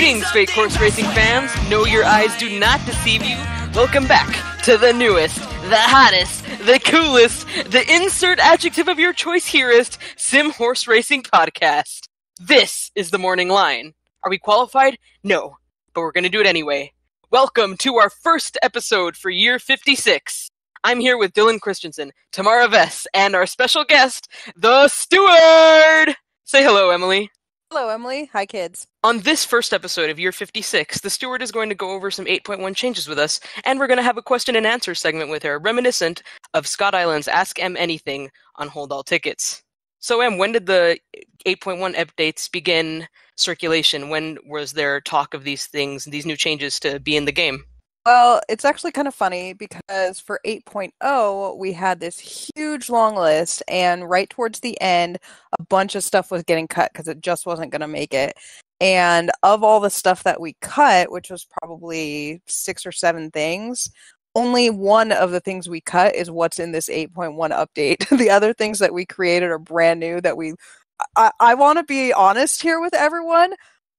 Greetings, fake horse racing fans. Know your eyes do not deceive you. Welcome back to the newest, the hottest, the coolest, the insert adjective of your choice hereist, Sim Horse Racing Podcast. This is the morning line. Are we qualified? No, but we're going to do it anyway. Welcome to our first episode for year 56. I'm here with Dylan Christensen, Tamara Vess, and our special guest, the Steward! Say hello, Emily. Hello, Emily. Hi, kids. On this first episode of Year 56, the Steward is going to go over some 8.1 changes with us, and we're going to have a question and answer segment with her, reminiscent of Scott Island's Ask Em Anything on Hold All Tickets. So, Em, when did the 8.1 updates begin circulation? When was there talk of these things, these new changes to be in the game? Well, it's actually kind of funny because for 8.0, we had this huge long list, and right towards the end, a bunch of stuff was getting cut because it just wasn't going to make it. And of all the stuff that we cut, which was probably 6 or 7 things, only one of the things we cut is what's in this 8.1 update. The other things that we created are brand new that I want to be honest here with everyone.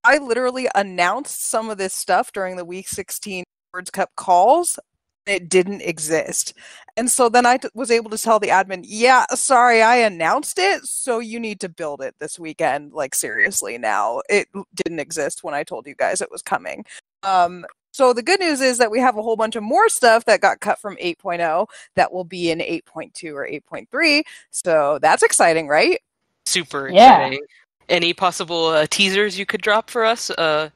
I literally announced some of this stuff during the week 16 Words Cup calls. It didn't exist. And so then I was able to tell the admin, yeah, sorry, I announced it, so you need to build it this weekend. Like, seriously now. It didn't exist when I told you guys it was coming. So the good news is that we have a whole bunch of more stuff that got cut from 8.0 that will be in 8.2 or 8.3. So that's exciting, right? Super exciting. Yeah. Any possible teasers you could drop for us? The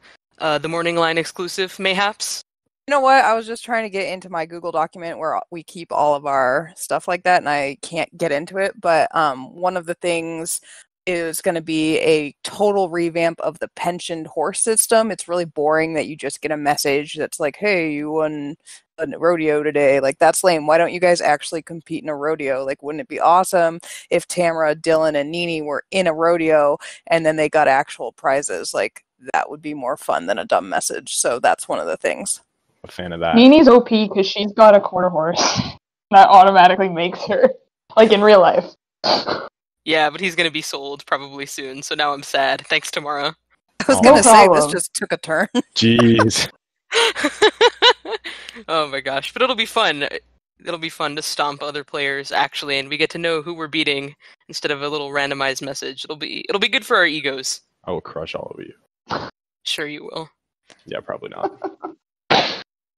Morning Line exclusive, mayhaps? You know what? I was just trying to get into my Google document where we keep all of our stuff like that, and I can't get into it. But one of the things is going to be a total revamp of the pensioned horse system. It's really boring that you just get a message that's like, hey, you won a rodeo today. Like, that's lame. Why don't you guys actually compete in a rodeo? Like, wouldn't it be awesome if Tamara, Dylan, and Nini were in a rodeo and then they got actual prizes? Like, that would be more fun than a dumb message. So that's one of the things. A fan of that. Nini's OP because she's got a quarter horse. That automatically makes her, like, in real life. Yeah, but he's going to be sold probably soon, so now I'm sad. Thanks, Tamara. I was going to say, this just took a turn. Jeez. Oh my gosh, but it'll be fun. It'll be fun to stomp other players, actually, and we get to know who we're beating instead of a little randomized message. It'll be good for our egos. I will crush all of you. Sure you will. Yeah, probably not.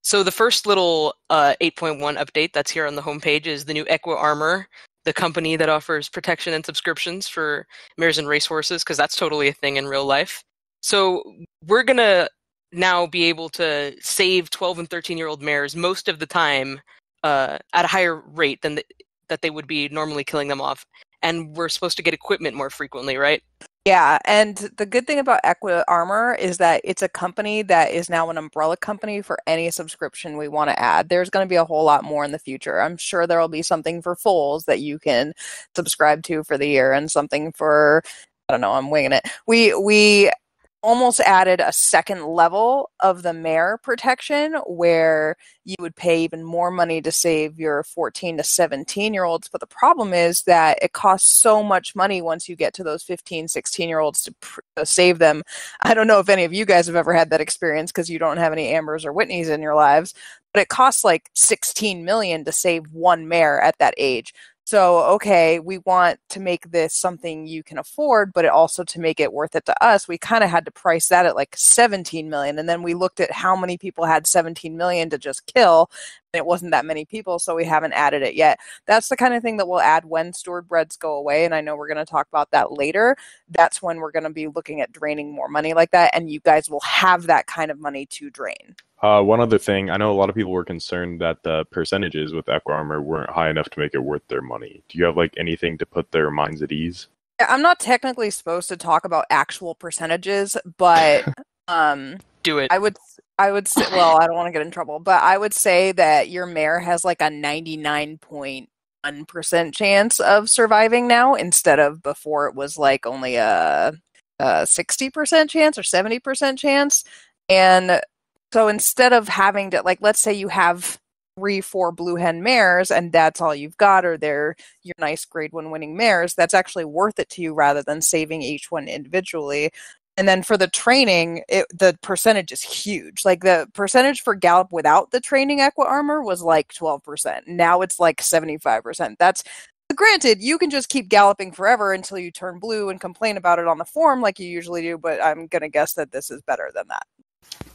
So the first little 8.1 update that's here on the homepage is the new Equa Armor, the company that offers protection and subscriptions for mares and racehorses, because that's totally a thing in real life. So we're going to now be able to save 12 and 13-year-old mares most of the time at a higher rate than that they would be normally killing them off. And we're supposed to get equipment more frequently, right? Yeah, and the good thing about Equa Armor is that it's a company that is now an umbrella company for any subscription we want to add. There's going to be a whole lot more in the future. I'm sure there will be something for foals that you can subscribe to for the year, and something for, I don't know, I'm winging it. We almost added a second level of the mare protection where you would pay even more money to save your 14 to 17-year-olds. But the problem is that it costs so much money once you get to those 15, 16-year-olds to save them. I don't know if any of you guys have ever had that experience because you don't have any Ambers or Whitneys in your lives, but it costs like $16 million to save one mare at that age. So, okay, we want to make this something you can afford, but also to make it worth it to us, we kind of had to price that at like $17 million. And then we looked at how many people had $17 million to just kill, and it wasn't that many people, so we haven't added it yet. That's the kind of thing that we'll add when Steward Breds go away, and I know we're going to talk about that later. That's when we're going to be looking at draining more money like that, and you guys will have that kind of money to drain. One other thing, I know a lot of people were concerned that the percentages with Equa Armor weren't high enough to make it worth their money. Do you have like anything to put their minds at ease? I'm not technically supposed to talk about actual percentages, but do it. I would say, well, I don't want to get in trouble, but I would say that your mare has like a 99.1% chance of surviving now, instead of before it was like only a 60% chance or 70% chance. And so instead of having to, like, let's say you have 3-4 blue hen mares and that's all you've got, or they're your nice grade 1 winning mares, that's actually worth it to you rather than saving each one individually. And then for the training, the percentage is huge. Like the percentage for Gallop without the training Equa armor was like 12%. Now it's like 75%. That's granted, you can just keep galloping forever until you turn blue and complain about it on the forum like you usually do, but I'm going to guess that this is better than that.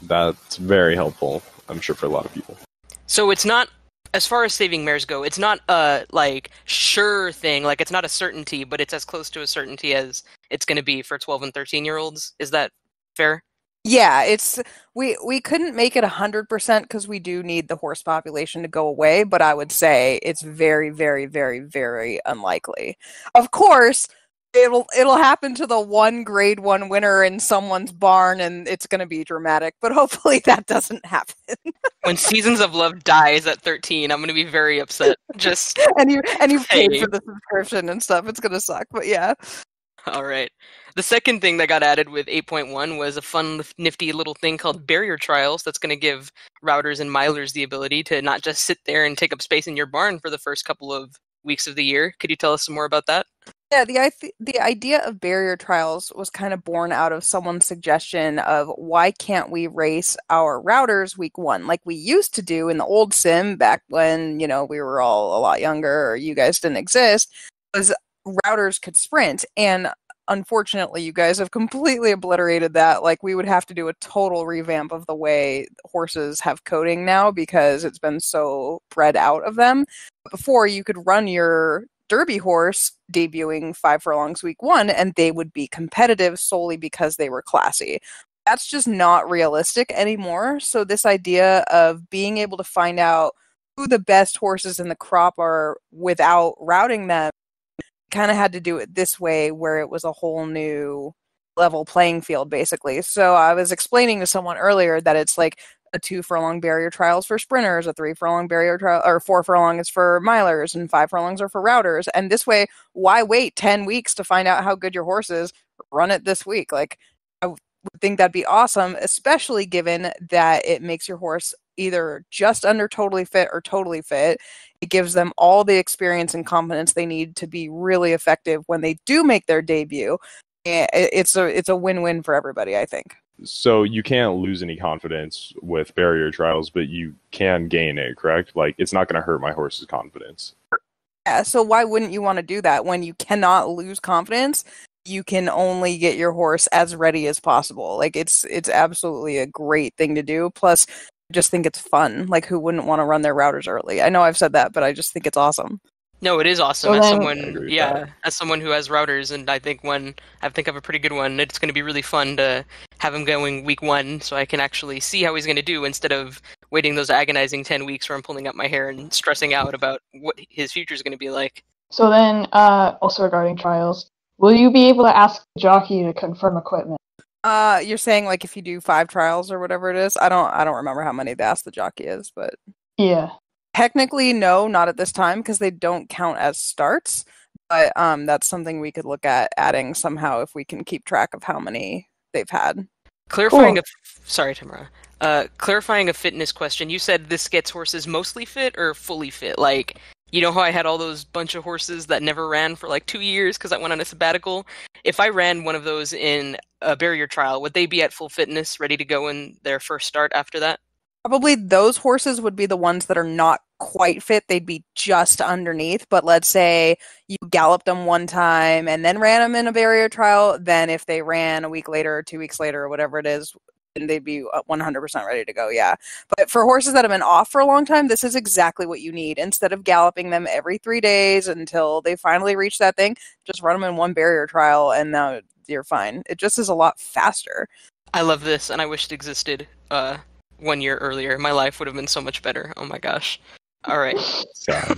That's very helpful, I'm sure, for a lot of people. So it's not, as far as saving mares go, it's not a, like, sure thing, like, it's not a certainty, but it's as close to a certainty as it's going to be for 12 and 13-year-olds. Is that fair? Yeah, it's we couldn't make it 100% because we do need the horse population to go away, but I would say it's very, very, very, very unlikely. Of course, it'll happen to the one grade 1 winner in someone's barn, and it's going to be dramatic. But hopefully that doesn't happen. When Seasons of Love dies at 13, I'm going to be very upset. Just and you've paid hey. for the subscription and stuff. It's going to suck, but yeah. All right. The second thing that got added with 8.1 was a fun, nifty little thing called barrier trials that's going to give routers and milers the ability to not just sit there and take up space in your barn for the first couple of weeks of the year. Could you tell us some more about that? Yeah, the idea of barrier trials was kind of born out of someone's suggestion of why can't we race our routers week 1 like we used to do in the old sim back when, we were all a lot younger or you guys didn't exist, was routers could sprint, and unfortunately you guys have completely obliterated that. Like, we would have to do a total revamp of the way horses have coding now because it's been so bred out of them. Before, you could run your Derby horse debuting 5 furlongs week 1 and they would be competitive solely because they were classy. That's just not realistic anymore. So this idea of being able to find out who the best horses in the crop are without routing them kind of had to do it this way, where it was a whole new level playing field, basically. So I was explaining to someone earlier that it's like a 2 furlong barrier trials for sprinters, a 3 furlong barrier trial, or 4 furlong is for milers, and 5 furlongs are for routers. And this way, why wait 10 weeks to find out how good your horse is? Run it this week. Like, I would think that'd be awesome, especially given that it makes your horse either just under totally fit or totally fit. It gives them all the experience and confidence they need to be really effective when they do make their debut. It's a win-win for everybody, I think. So you can't lose any confidence with barrier trials, but you can gain it, correct? Like, it's not going to hurt my horse's confidence. Yeah, so why wouldn't you want to do that when you cannot lose confidence? You can only get your horse as ready as possible. Like, it's absolutely a great thing to do. Plus, I just think it's fun. Like, who wouldn't want to run their routers early? I know I've said that, but I just think it's awesome. No, it is awesome. So As then- someone, as someone who has routers, and I think of a pretty good one, it's going to be really fun to have him going week 1, so I can actually see how he's going to do instead of waiting those agonizing 10 weeks where I'm pulling up my hair and stressing out about what his future is going to be like. So then, also regarding trials, will you be able to ask the jockey to confirm equipment? You're saying like if you do 5 trials or whatever it is? I don't remember how many the Ask the Jockey is, but Yeah. technically no, not at this time because they don't count as starts. But that's something we could look at adding somehow if we can keep track of how many they've had. Clarifying Cool. sorry, Tamara. Clarifying a fitness question. You said this gets horses mostly fit or fully fit? Like, you know how I had all those bunch of horses that never ran for like 2 years because I went on a sabbatical? If I ran one of those in a barrier trial, would they be at full fitness, ready to go in their first start after that? Probably those horses would be the ones that are not quite fit. They'd be just underneath. But let's say you galloped them one time and then ran them in a barrier trial. Then if they ran a week later or 2 weeks later or whatever it is, then they'd be 100% ready to go, yeah. But for horses that have been off for a long time, this is exactly what you need. Instead of galloping them every 3 days until they finally reach that thing, just run them in one barrier trial and now you're fine. It just is a lot faster. I love this, and I wish it existed 1 year earlier. My life would have been so much better. Oh my gosh. All right. Sad.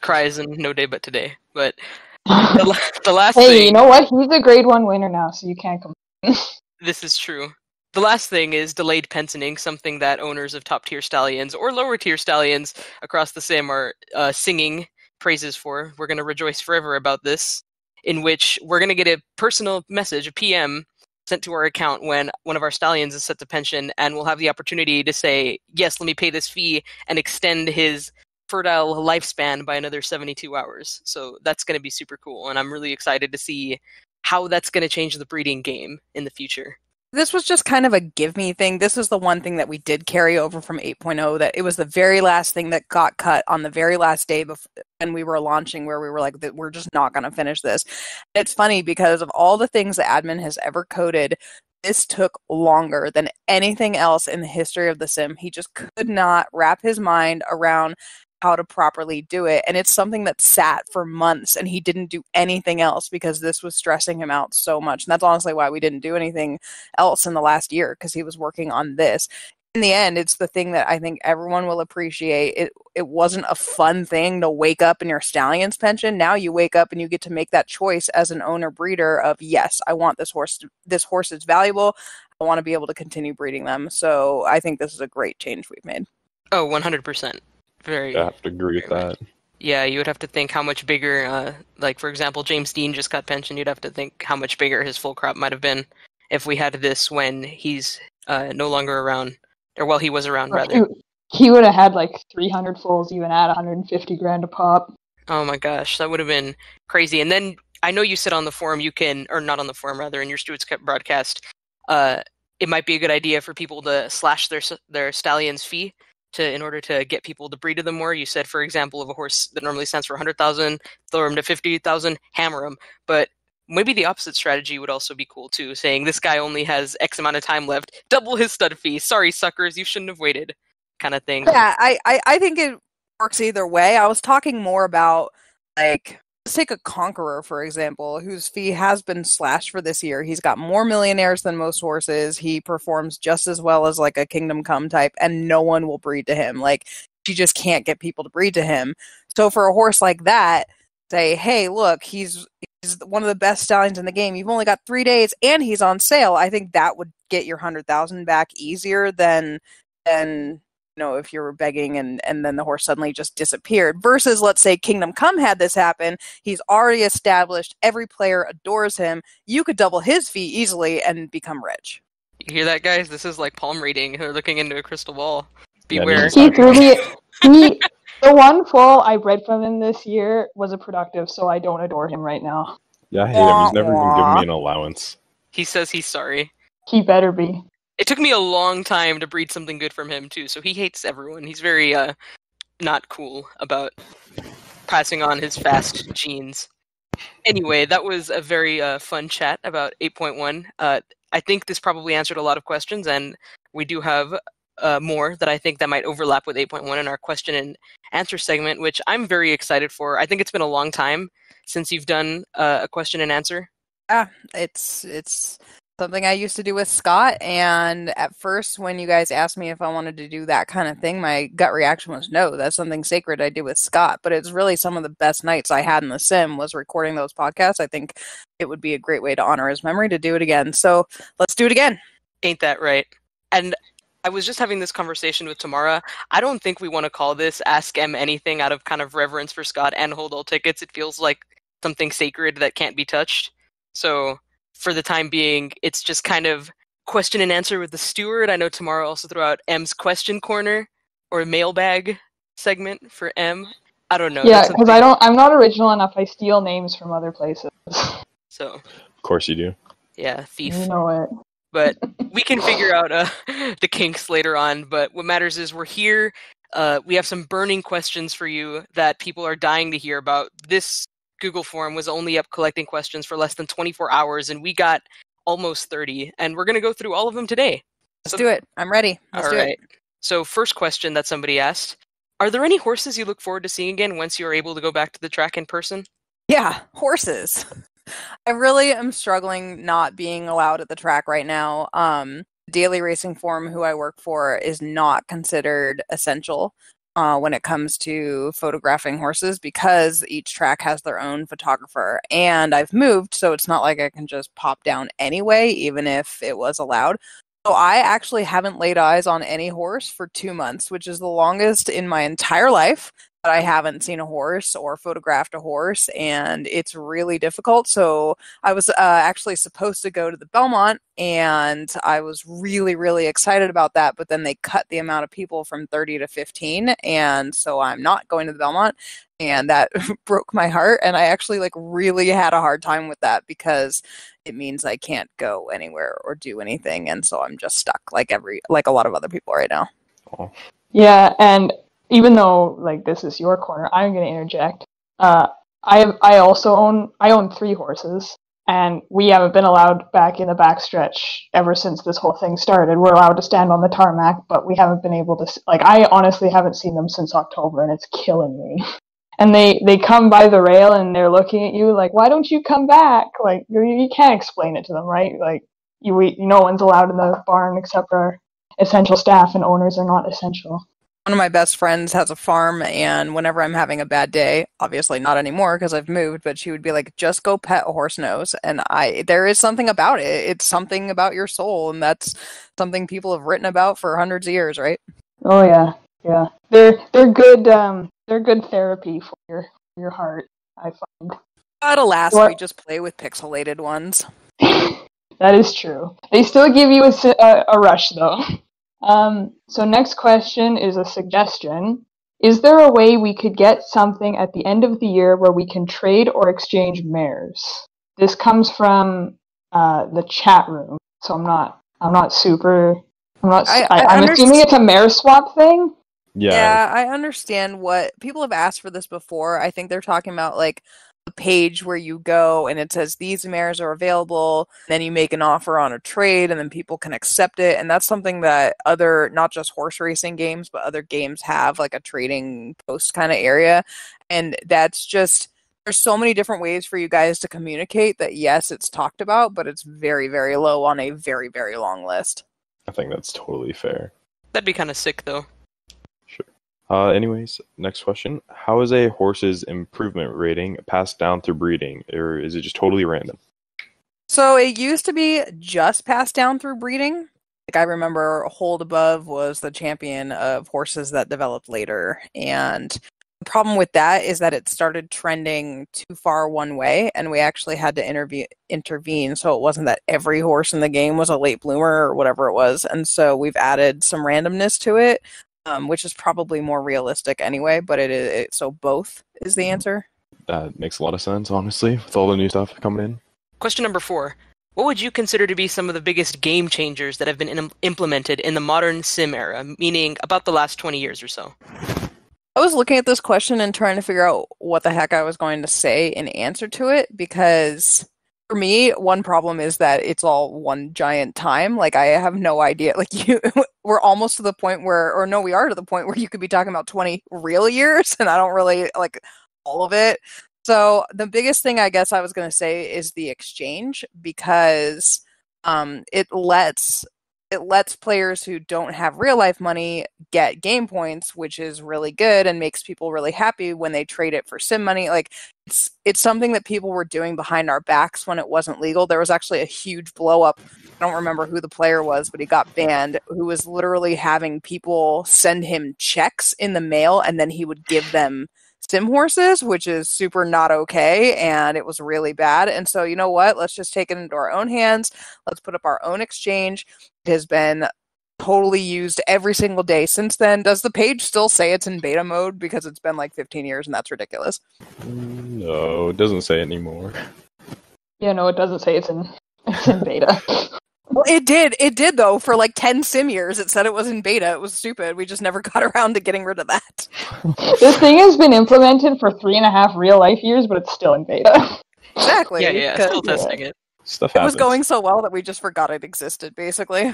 Cries and no day but today. But the last Hey, thing... you know what? He's a grade 1 winner now, so you can't complain. This is true. The last thing is delayed pensioning, something that owners of top-tier stallions or lower-tier stallions across the sim are singing praises for. We're going to rejoice forever about this, in which we're going to get a personal message, a PM, sent to our account when one of our stallions is set to pension, and we'll have the opportunity to say, yes, let me pay this fee and extend his fertile lifespan by another 72 hours. So that's going to be super cool, and I'm really excited to see how that's going to change the breeding game in the future. This was just kind of a give me thing. This is the one thing that we did carry over from 8.0, that it was the very last thing that got cut on the very last day when we were launching, where we were like, we're just not going to finish this. It's funny because of all the things the admin has ever coded, this took longer than anything else in the history of the sim. He just could not wrap his mind around how to properly do it. And it's something that sat for months and he didn't do anything else because this was stressing him out so much. And that's honestly why we didn't do anything else in the last year, because he was working on this. In the end, it's the thing that I think everyone will appreciate. It wasn't a fun thing to wake up in your stallion's pension. Now you wake up and you get to make that choice as an owner breeder of, yes, I want this horse. This horse is valuable. I want to be able to continue breeding them. So I think this is a great change we've made. Oh, 100%. I have to agree with that. Yeah, you would have to think how much bigger, like, for example, James Dean just got pension. You'd have to think how much bigger his full crop might have been if we had this when he's no longer around. Or, well, he was around, rather. He would have had, like, 300 foals even at 150 grand a pop. Oh, my gosh. That would have been crazy. And then, I know you said on the forum you can, or not on the forum, rather, in your Steward's broadcast, it might be a good idea for people to slash their stallion's fee in order to get people to breed to them more. You said, for example, of a horse that normally stands for 100,000, throw him to 50,000, hammer him. But maybe the opposite strategy would also be cool too, saying this guy only has X amount of time left, double his stud fee. Sorry, suckers, you shouldn't have waited, kind of thing. Yeah, I think it works either way. I was talking more about, like, let's take a Conqueror, for example, whose fee has been slashed for this year. He's got more millionaires than most horses. He performs just as well as, like, a Kingdom Come type, and no one will breed to him. Like, you just can't get people to breed to him. So for a horse like that, say, hey, look, he's one of the best stallions in the game. You've only got 3 days, and he's on sale. I think that would get your 100,000 back easier than if you were begging and then the horse suddenly just disappeared. Versus, let's say Kingdom Come had this happen. He's already established. Every player adores him. You could double his fee easily and become rich. You hear that, guys? This is like palm reading. They're looking into a crystal ball. Beware. He threw me. The one foal I bred from him this year was a productive, so I don't adore him right now. Yeah, I hate him. He's never even given me an allowance. He says he's sorry. He better be. It took me a long time to breed something good from him, too, so he hates everyone. He's very, not cool about passing on his fast genes. Anyway, that was a very fun chat about 8.1. I think this probably answered a lot of questions, and we do have more that I think that might overlap with 8.1 in our question and answer segment, which I'm very excited for. I think it's been a long time since you've done a question and answer. Yeah, it's something I used to do with Scott, and at first when you guys asked me if I wanted to do that kind of thing, my gut reaction was no, that's something sacred I do with Scott. But it's really some of the best nights I had in the sim was recording those podcasts. I think it would be a great way to honor his memory to do it again. So let's do it again. Ain't that right? And I was just having this conversation with Tamara. I don't think we want to call this Ask M Anything out of kind of reverence for Scott and hold all tickets. It feels like something sacred that can't be touched. So for the time being, it's just kind of question and answer with the Steward. I know Tamara also threw out M's question corner or mailbag segment for M. I don't know. Yeah, because I'm not original enough. I steal names from other places. So. Of course you do. Yeah, thief. You know it. But we can figure out the kinks later on. But what matters is we're here. We have some burning questions for you that people are dying to hear about. This Google form was only up collecting questions for less than 24 hours, and we got almost 30. And we're going to go through all of them today. Let's do it. I'm ready. Let's do it. So first question that somebody asked, are there any horses you look forward to seeing again once you're able to go back to the track in person? Yeah, horses. I really am struggling not being allowed at the track right now. Daily Racing Forum, who I work for, is not considered essential when it comes to photographing horses because each track has their own photographer. And I've moved, so it's not like I can just pop down anyway, even if it was allowed. So I actually haven't laid eyes on any horse for 2 months, which is the longest in my entire life. but I haven't seen a horse or photographed a horse, and it's really difficult. So I was actually supposed to go to the Belmont, and I was really, really excited about that, but then they cut the amount of people from 30 to 15, and so I'm not going to the Belmont, and that broke my heart, and I actually like really had a hard time with that because it means I can't go anywhere or do anything, and so I'm just stuck like a lot of other people right now. Oh. Yeah, and even though like this is your corner, I'm going to interject. I also own 3 horses, and we haven't been allowed back in the backstretch ever since this whole thing started. We're allowed to stand on the tarmac, but we haven't been able to. Like, I honestly haven't seen them since October, and it's killing me. And they come by the rail and they're looking at you like, why don't you come back? Like, you can't explain it to them, right? Like, no one's allowed in the barn except our essential staff, and owners are not essential. One of my best friends has a farm, and whenever I'm having a bad day, obviously not anymore because I've moved, but she would be like, just go pet a horse nose. And there is something about it. It's something about your soul, and that's something people have written about for hundreds of years, right? Oh yeah. Yeah. They're good therapy for your heart, I find. But alas, What? we just play with pixelated ones. That is true. They still give you a rush, though. So next question is a suggestion. Is there a way we could get something at the end of the year where we can trade or exchange mares? This comes from the chat room, so I'm assuming it's a mare swap thing. Yeah, I understand what people have asked for this before. I think they're talking about like a page where you go and it says these mares are available, then you make an offer on a trade and then people can accept it. And that's something that other, not just horse racing games, but other games have like a trading post kind of area. And that's just, there's so many different ways for you guys to communicate that yes, it's talked about, but it's very, very low on a very, very long list. I think that's totally fair. That'd be kind of sick, though. Anyways, next question. How is a horse's improvement rating passed down through breeding, or is it just totally random? So it used to be just passed down through breeding. Like I remember Hold Above was the champion of horses that developed later. And the problem with that is that it started trending too far one way, and we actually had to intervene. So it wasn't that every horse in the game was a late bloomer or whatever it was. And so we've added some randomness to it. Which is probably more realistic anyway, but so both is the answer. That makes a lot of sense, honestly, with all the new stuff coming in. Question number 4. What would you consider to be some of the biggest game changers that have been implemented in the modern sim era, meaning about the last 20 years or so? I was looking at this question and trying to figure out what the heck I was going to say in answer to it, because for me, one problem is that it's all one giant time. Like, I have no idea. Like, we're almost to the point where, we are to the point where you could be talking about 20 real years, and I don't really like all of it. So the biggest thing I guess I was going to say is the exchange, because it lets players who don't have real life money get game points, which is really good and makes people really happy when they trade it for sim money. Like, it's something that people were doing behind our backs when it wasn't legal. There was actually a huge blow up. I don't remember who the player was, but he got banned, who was literally having people send him checks in the mail, and then he would give them sim horses, which is super not okay, and it was really bad. And so, you know what? Let's just take it into our own hands. Let's put up our own exchange. It has been totally used every single day since then. Does the page still say it's in beta mode? Because it's been like 15 years, and that's ridiculous. No, it doesn't say anymore. Yeah, no, it doesn't say it's in beta. Well, it did though. For like 10 sim years, it said it was in beta. It was stupid. We just never got around to getting rid of that. This thing has been implemented for 3.5 real life years, but it's still in beta. Exactly. Yeah, still testing it. Stuff It happens. was going so well that we just forgot it existed, basically.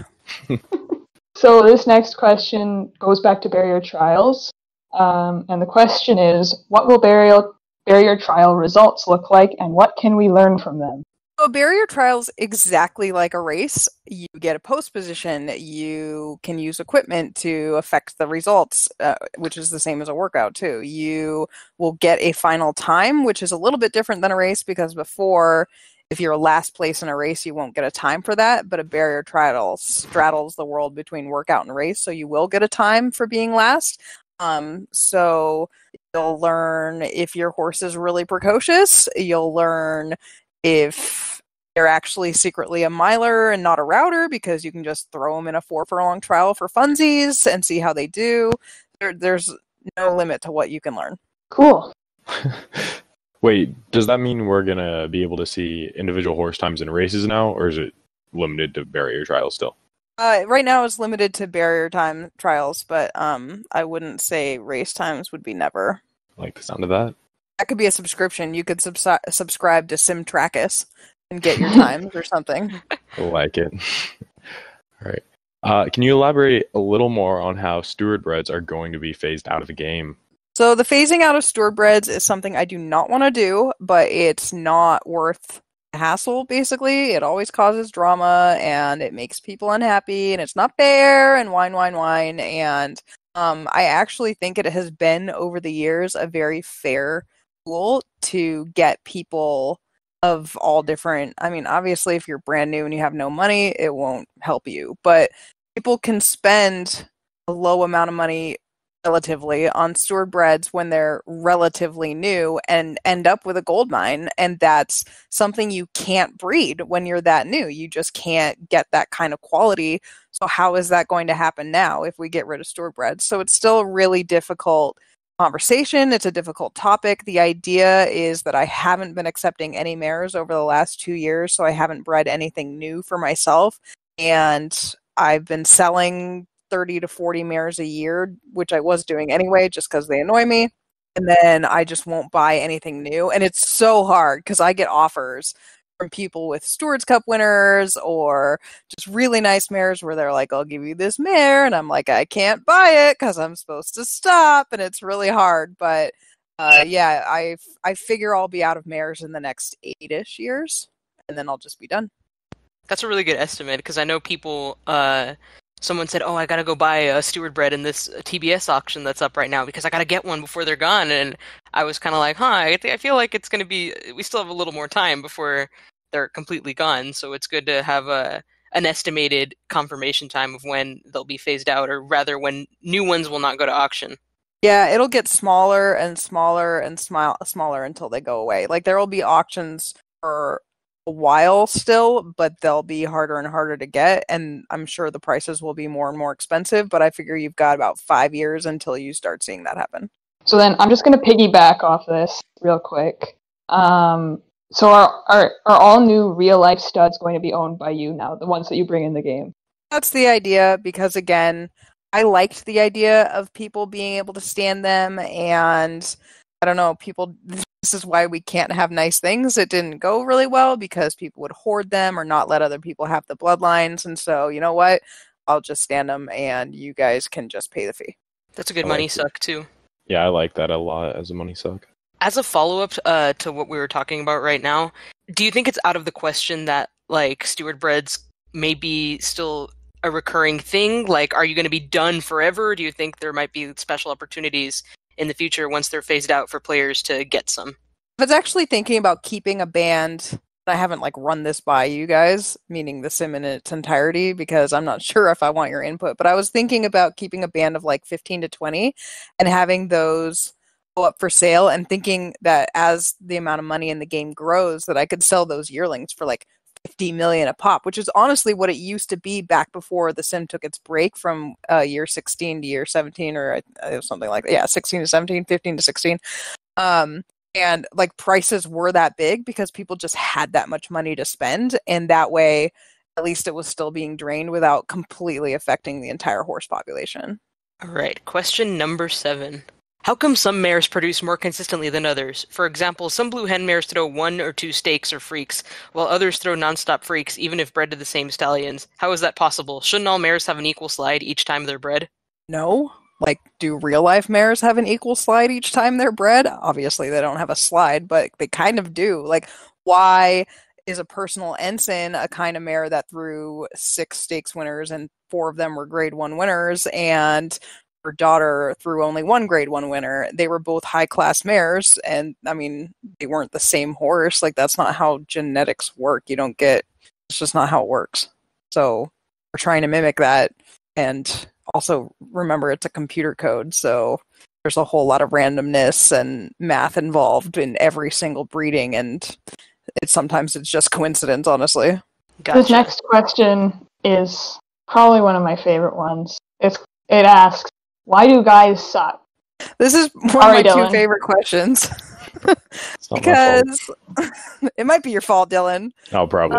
So this next question goes back to barrier trials. And the question is, what will barrier trial results look like, and what can we learn from them? So barrier trials exactly like a race. You get a post position. You can use equipment to affect the results, which is the same as a workout too. You will get a final time, which is a little bit different than a race, because before, if you're last place in a race, you won't get a time for that. But a barrier trial straddles the world between workout and race, so you will get a time for being last. So you'll learn if your horse is really precocious. You'll learn if they're actually secretly a miler and not a router, because you can just throw them in a 4 furlong trial for funsies and see how they do. There's no limit to what you can learn. Cool. Wait, does that mean we're gonna be able to see individual horse times in races now, or is it limited to barrier trials still? Right now it's limited to barrier time trials, but I wouldn't say race times would be never. I like the sound of that. That could be a subscription. You could subscribe to Simtrackus and get your times or something. I like it. All right. Can you elaborate a little more on how steward breds are going to be phased out of the game? So the phasing out of steward breds is something I do not want to do, but it's not worth the hassle, basically. It always causes drama, and it makes people unhappy, and it's not fair, and whine. And I actually think it has been, over the years, a very fair tool to get people of all different... I mean, obviously, if you're brand new and you have no money, it won't help you. But people can spend a low amount of money relatively on steward breds when they're relatively new and end up with a gold mine, and that's something you can't breed when you're that new. You just can't get that kind of quality. So how is that going to happen now if we get rid of steward breds? So it's still a really difficult conversation. It's a difficult topic. The idea is that I haven't been accepting any mares over the last 2 years, so I haven't bred anything new for myself, and I've been selling 30 to 40 mares a year, which I was doing anyway, just because they annoy me. And then I just won't buy anything new. And it's so hard because I get offers from people with Stewards Cup winners or just really nice mares where they're like, I'll give you this mare. And I'm like, I can't buy it because I'm supposed to stop. And it's really hard. But yeah, I figure I'll be out of mares in the next 8-ish years. And then I'll just be done. That's a really good estimate, because I know people... someone said, I gotta go buy a steward bred in this TBS auction that's up right now because I gotta get one before they're gone. And I was kind of like, I feel like it's gonna be... We still have a little more time before they're completely gone, so it's good to have an estimated confirmation time of when they'll be phased out, or rather when new ones will not go to auction. Yeah, it'll get smaller and smaller and smaller until they go away. Like, there will be auctions for a while still, but they'll be harder and harder to get, and I'm sure the prices will be more and more expensive, but I figure you've got about 5 years until you start seeing that happen. So then I'm just going to piggyback off this real quick. So are all new real-life studs going to be owned by you now, the ones that you bring in the game? That's the idea, because again, I liked the idea of people being able to stand them, and I don't know, this is why we can't have nice things. It didn't go really well because people would hoard them or not let other people have the bloodlines. And so, you know what? I'll just stand them and you guys can just pay the fee. That's a good money suck, too. Yeah, I like that a lot as a money suck. As a follow-up to what we were talking about right now, do you think it's out of the question that, like, steward breds may be still a recurring thing? Like, are you going to be done forever? Do you think there might be special opportunities in the future once they're phased out for players to get some? I was actually thinking about keeping a band. I haven't run this by you guys, meaning the sim in its entirety, because I'm not sure if I want your input, but I was thinking about keeping a band of 15 to 20 and having those go up for sale, and thinking that as the amount of money in the game grows, that I could sell those yearlings for 50 million a pop, which is honestly what it used to be back before the sim took its break from year 16 to year 17, or something like that. Yeah, 16 to 17, 15 to 16. And prices were that big because people just had that much money to spend, and that way at least it was still being drained without completely affecting the entire horse population. All right, question number 7. How come some mares produce more consistently than others? For example, some blue hen mares throw 1 or 2 stakes or freaks, while others throw non-stop freaks even if bred to the same stallions. How is that possible? Shouldn't all mares have an equal slide each time they're bred? No. Do real-life mares have an equal slide each time they're bred? Obviously, they don't have a slide, but they kind of do. Why is a personal ensign a kind of mare that threw 6 stakes winners and 4 of them were grade 1 winners, and her daughter threw only 1 grade 1 winner? They were both high-class mares, and, they weren't the same horse. That's not how genetics work. It's just not how it works. So we're trying to mimic that, and also remember it's a computer code, so there's a whole lot of randomness and math involved in every single breeding, and sometimes it's just coincidence, honestly. Gotcha. This next question is probably one of my favorite ones. It asks, why do guys suck? This is one Sorry, of my Dylan. two favorite questions. It's not my fault. Because it might be your fault, Dylan. Oh, probably.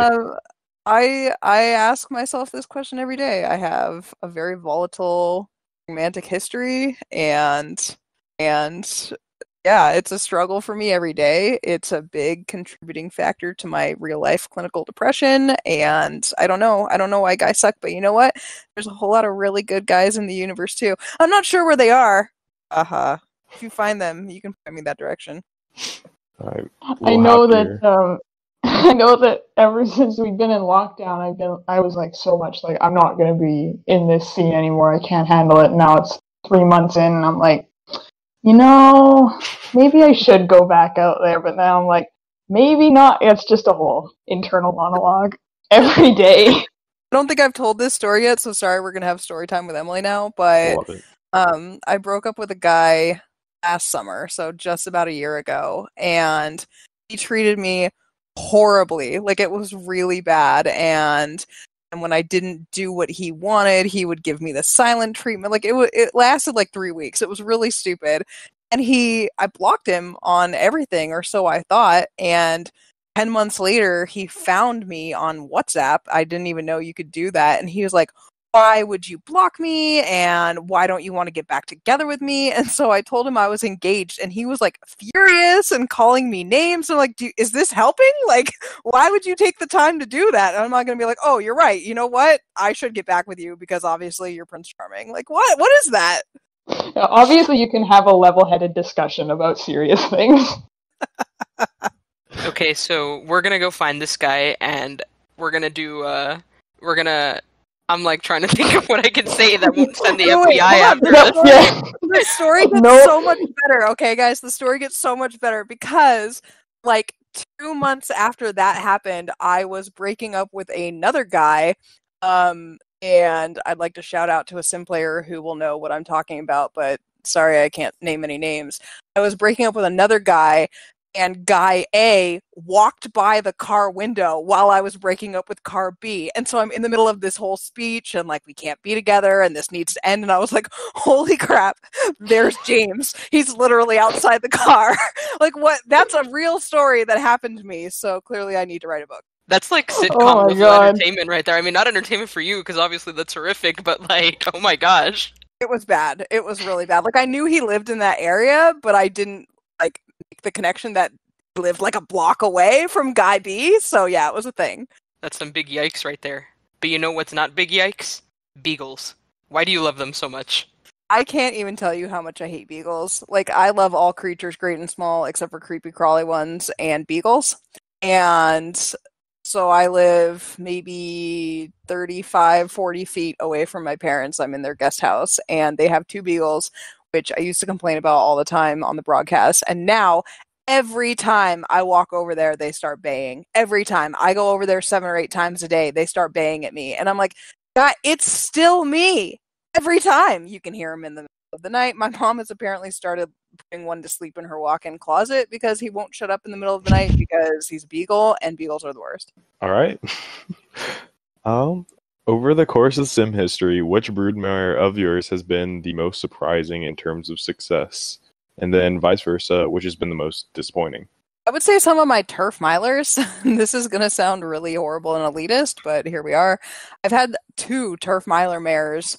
I ask myself this question every day. I have a very volatile romantic history, and yeah, it's a struggle for me every day. It's a big contributing factor to my real life clinical depression, and I don't know why guys suck, but you know what? There's a whole lot of really good guys in the universe too. I'm not sure where they are. If you find them, you can point me that direction. I know that I know that ever since we've been in lockdown, I was like so much like, I'm not gonna be in this scene anymore. I can't handle it. Now it's 3 months in, and I'm like, maybe I should go back out there. But now I'm like, maybe not. It's just a whole internal monologue every day. I don't think I've told this story yet, so sorry. We're gonna have story time with Emily now. But Love it. I broke up with a guy last summer, so just about a year ago, and he treated me horribly. Like, it was really bad, and when I didn't do what he wanted, he would give me the silent treatment. Like, it lasted like 3 weeks. It was really stupid. And I blocked him on everything, or so I thought, and 10 months later, he found me on WhatsApp. I didn't even know you could do that, and he was like, why would you block me, and why don't you want to get back together with me? And so I told him I was engaged, and he was like furious and calling me names. I'm like, is this helping? Like, why would you take the time to do that? And I'm not going to be like, oh, you're right. You know what? I should get back with you because obviously you're Prince Charming. Like, what is that? Yeah, obviously, you can have a level-headed discussion about serious things. Okay, so we're gonna go find this guy, and we're gonna I'm like trying to think of what I can say that won't send the Wait, FBI hold on. after this. The story gets so much better, okay, guys? The story gets so much better because, like, 2 months after that happened, I was breaking up with another guy, and I'd like to shout out to a sim player who will know what I'm talking about, but sorry, I can't name any names. I was breaking up with another guy, and guy A walked by the car window while I was breaking up with car B. And so I'm in the middle of this whole speech, and like, we can't be together, and this needs to end. And I was like, holy crap, there's James. He's literally outside the car. Like, what? That's a real story that happened to me. So clearly I need to write a book. That's like sitcom level entertainment right there. I mean, not entertainment for you, because obviously that's horrific, but like, oh my gosh. It was bad. It was really bad. Like, I knew he lived in that area, but I didn't like make the connection that he lived like a block away from guy B. So yeah, it was a thing. That's some big yikes right there. But you know what's not big yikes? Beagles. Why do you love them so much? I can't even tell you how much I hate beagles. Like, I love all creatures, great and small, except for creepy crawly ones and beagles. And so I live maybe 35, 40 feet away from my parents. I'm in their guest house, and they have 2 beagles, which I used to complain about all the time on the broadcast. And now, every time I walk over there, they start baying. Every time. I go over there 7 or 8 times a day, they start baying at me. And I'm like, God, it's still me. Every time. You can hear them in the middle of the night. My mom has apparently started putting one to sleep in her walk-in closet because he won't shut up in the middle of the night because he's a beagle, and beagles are the worst. All right. Over the course of sim history, which broodmare of yours has been the most surprising in terms of success? And then vice versa, which has been the most disappointing? I would say some of my turf milers. This is going to sound really horrible and elitist, but here we are. I've had 2 turf miler mares.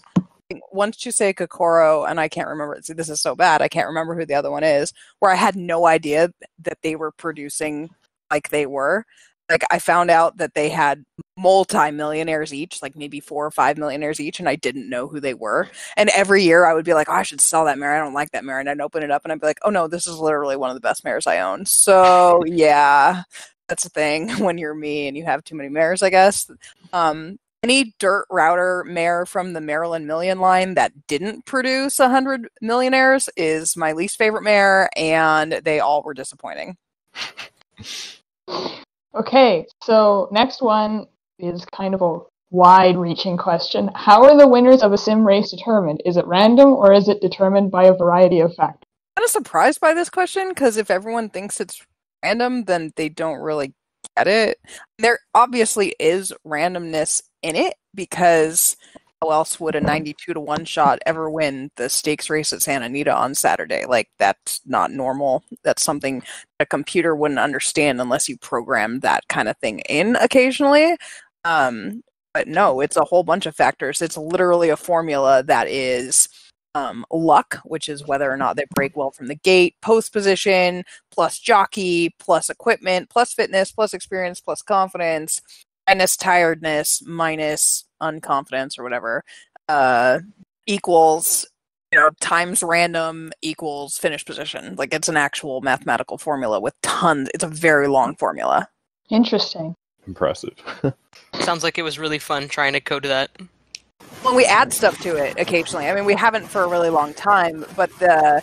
Once you say Kokoro, and I can't remember, see, this is so bad, I can't remember who the other one is, where I had no idea that they were producing like they were. Like, I found out that they had multi-millionaires each, like maybe 4 or 5 millionaires each, and I didn't know who they were. And every year I would be like, oh, I should sell that mare. I don't like that mare. And I'd open it up and I'd be like, oh no, this is literally one of the best mares I own. So yeah, that's the thing when you're me and you have too many mares, I guess. Any dirt router mare from the Maryland Million line that didn't produce 100 millionaires is my least favorite mare, and they all were disappointing. Okay, so next one is kind of a wide-reaching question. How are the winners of a sim race determined? Is it random or is it determined by a variety of factors? I'm kind of surprised by this question because if everyone thinks it's random, then they don't really get it. There obviously is randomness in it because how else would a 92-1 shot ever win the stakes race at Santa Anita on Saturday? Like, that's not normal. That's something a computer wouldn't understand unless you programmed that kind of thing in occasionally. But no, it's a whole bunch of factors. It's literally a formula that is luck, which is whether or not they break well from the gate, post position, plus jockey, plus equipment, plus fitness, plus experience, plus confidence, minus tiredness, minus unconfidence or whatever, equals, times random equals finish position. Like, it's an actual mathematical formula with tons. It's a very long formula. Interesting. Impressive. Sounds like it was really fun trying to code that. Well, we add stuff to it occasionally. I mean, we haven't for a really long time, but the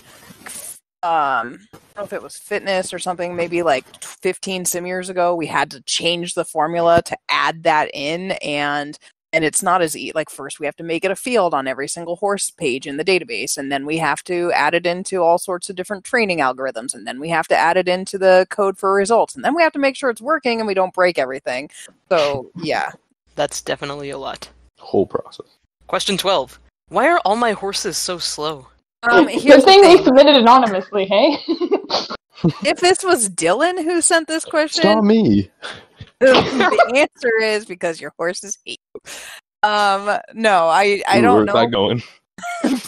I don't know if it was fitness or something, maybe like 15 sim years ago, we had to change the formula to add that in, and it's not as like, first we have to make it a field on every single horse page in the database, and then we have to add it into all sorts of different training algorithms, and then we have to add it into the code for results, and then we have to make sure it's working and we don't break everything. So yeah, That's definitely a lot. Whole process. Question 12. Why are all my horses so slow? here's Good the thing we thing. submitted anonymously, hey? If this was Dylan who sent this It's question, not me. the answer is because your horses hate you. No, I Ooh, don't where's know. that going?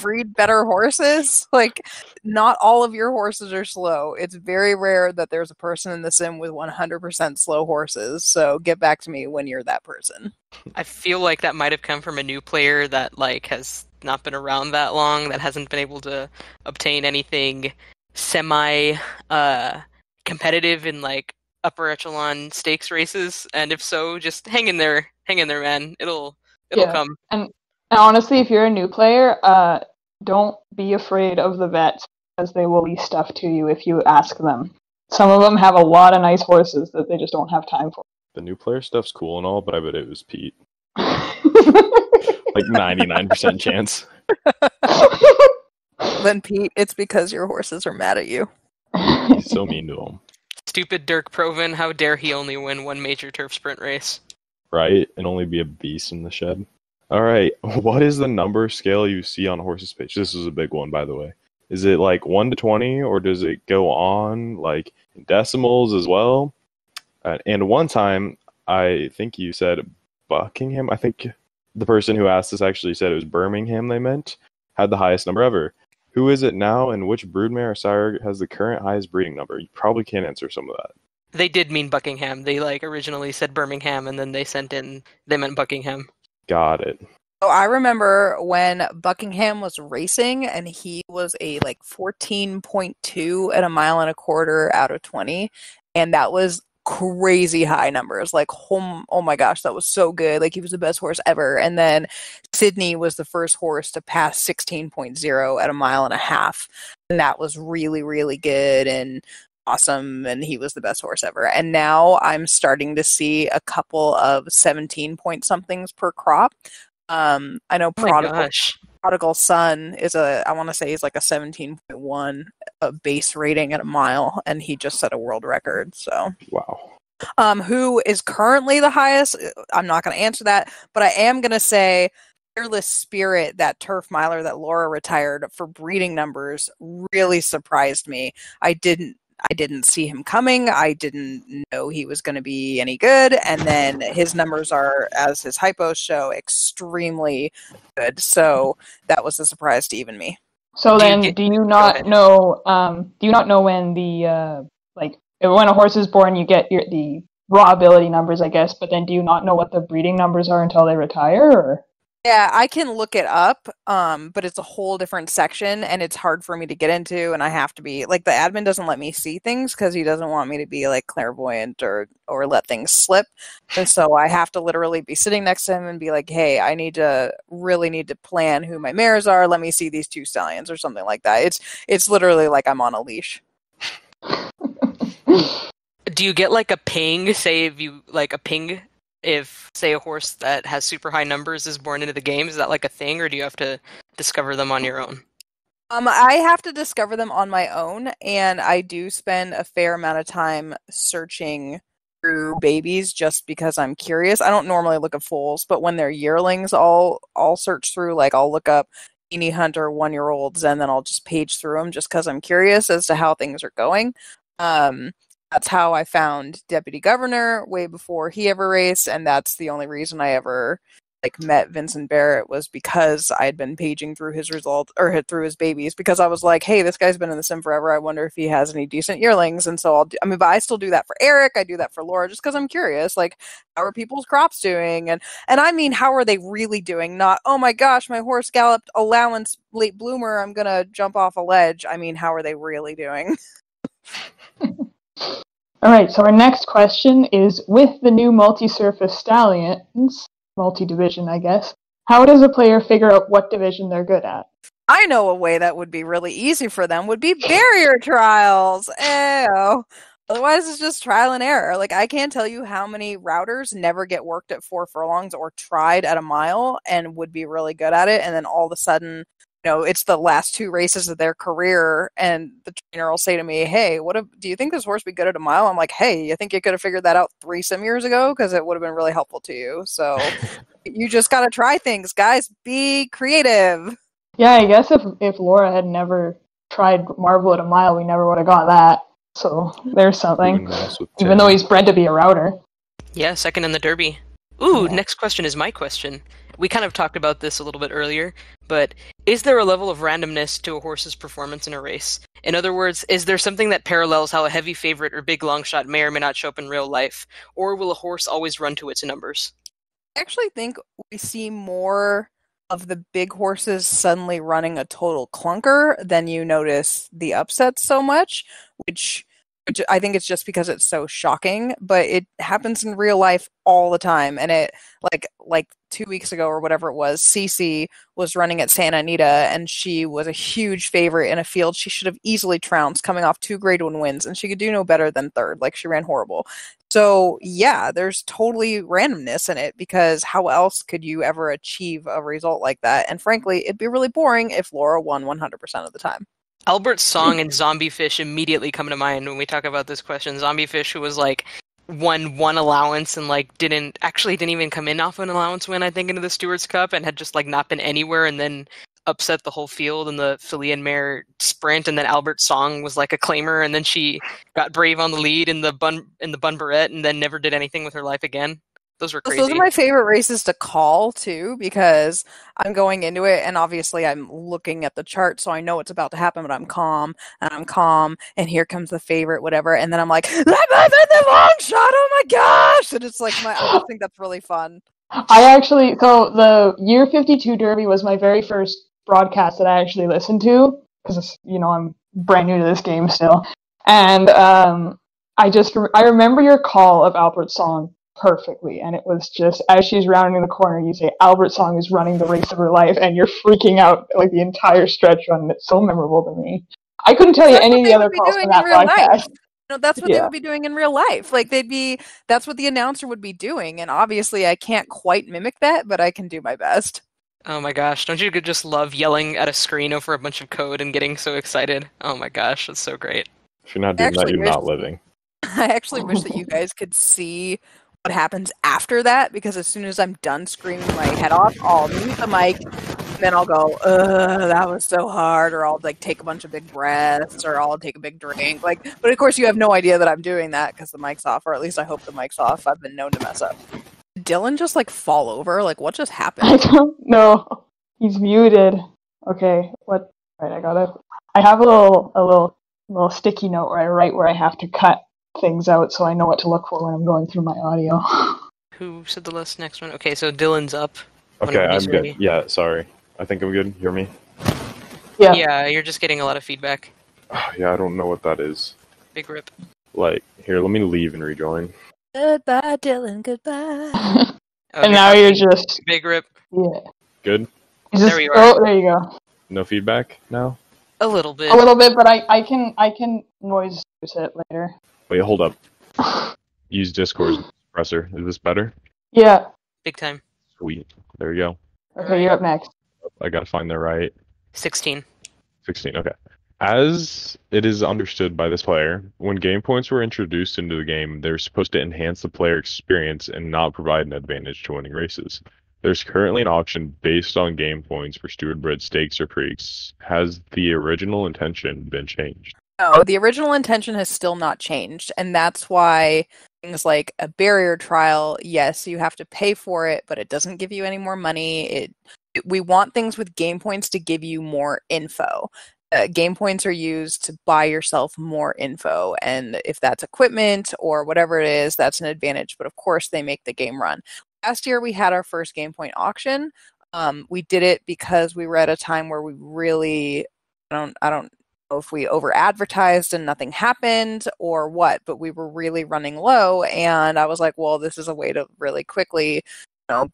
Breed better horses. Like, not all of your horses are slow. It's very rare that there's a person in the sim with 100% slow horses. So get back to me when you're that person. I feel like that might have come from a new player that has not been around that long, that hasn't been able to obtain anything semi competitive in upper echelon stakes races. And if so, just hang in there, man. It'll come. And honestly, if you're a new player, don't be afraid of the vets, because they will lease stuff to you if you ask them. Some of them have a lot of nice horses that they just don't have time for. The new player stuff's cool and all, but I bet it was Pete. Like 99% chance. Then, Pete, it's because your horses are mad at you. He's so mean to him. Stupid Dirk Proven, how dare he only win one major turf sprint race? Right? And only be a beast in the shed. Alright, what is the number scale you see on a horse's page? This is a big one, by the way. Is it 1 to 20, or does it go on in decimals as well? And one time, I think you said Buckingham. I think the person who asked this actually said it was Birmingham they meant, had the highest number ever. Who is it now, and which broodmare or sire has the current highest breeding number? You probably can't answer some of that. They did mean Buckingham. They originally said Birmingham, and then they meant Buckingham. Got it. So I remember when Buckingham was racing, and he was a 14.2 at a mile and a quarter out of 20, and that was crazy high numbers. Oh my gosh, that was so good. He was the best horse ever. And then Sydney was the first horse to pass 16.0 at a mile and a half, and that was really, really good and awesome, and he was the best horse ever. And now I'm starting to see a couple of 17 point somethings per crop. I know Prodigal Son is I want to say he's a 17.1 base rating at a mile, and he just set a world record. So Wow. Who is currently the highest? I'm not going to answer that, but I am going to say Fearless Spirit, that turf miler that Laura retired, for breeding numbers really surprised me. I didn't see him coming. I didn't know he was going to be any good. And then his numbers are, as his hypos show, extremely good. So that was a surprise to even me. So then, do you not know when the when a horse is born, you get the raw ability numbers, I guess, but then do you not know what the breeding numbers are until they retire? Or? Yeah, I can look it up, but it's a whole different section, and it's hard for me to get into, and I have to be, the admin doesn't let me see things because he doesn't want me to be, clairvoyant or let things slip, and so I have to literally be sitting next to him and be like, hey, I really need to plan who my mares are, let me see these 2 stallions, or something like that. It's literally like I'm on a leash. Do you get a ping, say if you, a ping if, say, a horse that has super high numbers is born into the game? Is that like a thing, or do you have to discover them on your own? I have to discover them on my own, and I do spend a fair amount of time searching through babies just because I'm curious. I don't normally look at foals, but when they're yearlings, I'll search through. Like I'll look up Beanie Hunter 1-year-olds, and then I'll just page through them just because I'm curious as to how things are going. That's how I found Deputy Governor way before he ever raced, and that's the only reason I ever met Vincent Barrett was because I had been paging through his results or through his babies because I was like, hey, this guy's been in the sim forever. I wonder if he has any decent yearlings. And so but I still do that for Eric. I do that for Laura just because I'm curious. Like, how are people's crops doing? And I mean, how are they really doing? Not, oh my gosh, my horse galloped allowance late bloomer. I'm going to jump off a ledge. I mean, how are they really doing? All right, so our next question is, with the new multi-surface stallions, multi-division, I guess, how does a player figure out what division they're good at? I know a way that would be really easy for them would be barrier trials. Ew. Otherwise, it's just trial and error. Like, I can't tell you how many routers never get worked at 4 furlongs or tried at a mile and would be really good at it. And then all of a sudden, it's the last 2 races of their career, and the trainer will say to me, hey, do you think this horse would be good at a mile? I'm like, hey, you think you could have figured that out 3 sim years ago? Because it would have been really helpful to you. So you just got to try things, guys. Be creative. Yeah, I guess if Laura had never tried Marvel at a mile, we never would have got that. So there's something. Even though he's bred to be a router. Yeah, second in the Derby. Ooh, next question is my question. We kind of talked about this a little bit earlier, but is there a level of randomness to a horse's performance in a race? In other words, is there something that parallels how a heavy favorite or big long shot may or may not show up in real life? Or will a horse always run to its numbers? I actually think we see more of the big horses suddenly running a total clunker than you notice the upsets so much, which I think it's just because it's so shocking, but it happens in real life all the time. And it like 2 weeks ago or whatever it was, Cece was running at Santa Anita, and she was a huge favorite in a field she should have easily trounced, coming off 2 Grade 1 wins, and she could do no better than third. Like, she ran horrible. So yeah, there's totally randomness in it, because how else could you ever achieve a result like that? And frankly, it'd be really boring if Laura won 100% of the time. Albert's song and Zombie Fish immediately come to mind when we talk about this question. Zombie Fish, who was won 1 allowance and didn't even come in off an allowance win, I think, into the Stewards Cup, and had just not been anywhere, and then upset the whole field in the filly and mare sprint. And then Albert's song was a claimer, and then she got brave on the lead in the bun barrette, and then never did anything with her life again. Those were crazy. Those are my favorite races to call, too, because I'm going into it, and obviously I'm looking at the chart, so I know what's about to happen, but I'm calm, and here comes the favorite, whatever, and then I'm like, that was the long shot, oh my gosh! And it's I just think that's really fun. So the year 52 Derby was my very first broadcast that I actually listened to, because, I'm brand new to this game still, and I remember your call of Albert's song perfectly, and it was just, as she's rounding the corner, you say, Albert's song is running the race of her life, and you're freaking out the entire stretch run, and it's so memorable to me. I couldn't tell you any of the other calls from that broadcast. That's what they would be doing in real life. That's what the announcer would be doing, and obviously I can't quite mimic that, but I can do my best. Oh my gosh, don't you just love yelling at a screen over a bunch of code and getting so excited? Oh my gosh, that's so great. If you're not doing that, you're not living. I actually wish that you guys could see what happens after that, because as soon as I'm done screaming my head off, I'll mute the mic, and then I'll go, that was so hard, or I'll take a bunch of big breaths, or I'll take a big drink. But of course you have no idea that I'm doing that because the mic's off, or at least I hope the mic's off. I've been known to mess up. Did Dylan just fall over? What just happened? I don't know. He's muted. Okay, what? Right, I have a little sticky note where I write where I have to cut things out, so I know what to look for when I'm going through my audio. Who said the next one? Okay, so Dylan's up. Okay, I'm good. Yeah, sorry. I think I'm good. Hear me? Yeah. Yeah, you're just getting a lot of feedback. Yeah, I don't know what that is. Big rip. Here, let me leave and rejoin. Goodbye, Dylan, goodbye. Okay, and now you're just... Big rip. Yeah. Good? There you are. Oh, there you go. No feedback now? A little bit. A little bit, but I can noise reduce it later. Wait, hold up. Use Discord's suppressor. Is this better? Yeah. Big time. Sweet. There you go. Okay, you're up next. I gotta find the right 16. 16. Okay. As it is understood by this player, when game points were introduced into the game, they're supposed to enhance the player experience and not provide an advantage to winning races. There's currently an auction based on game points for Steward bred stakes or freaks. Has the original intention been changed? No, the original intention has still not changed, and that's why things like a barrier trial, yes, you have to pay for it, but it doesn't give you any more money. We want things with game points to give you more info. Game points are used to buy yourself more info, and if that's equipment or whatever it is, that's an advantage. But of course, they make the game run. Last year, we had our first game point auction. We did it because we were at a time where we really, I don't know if we over advertised and nothing happened or what, but we were really running low, and I was like, well, this is a way to really quickly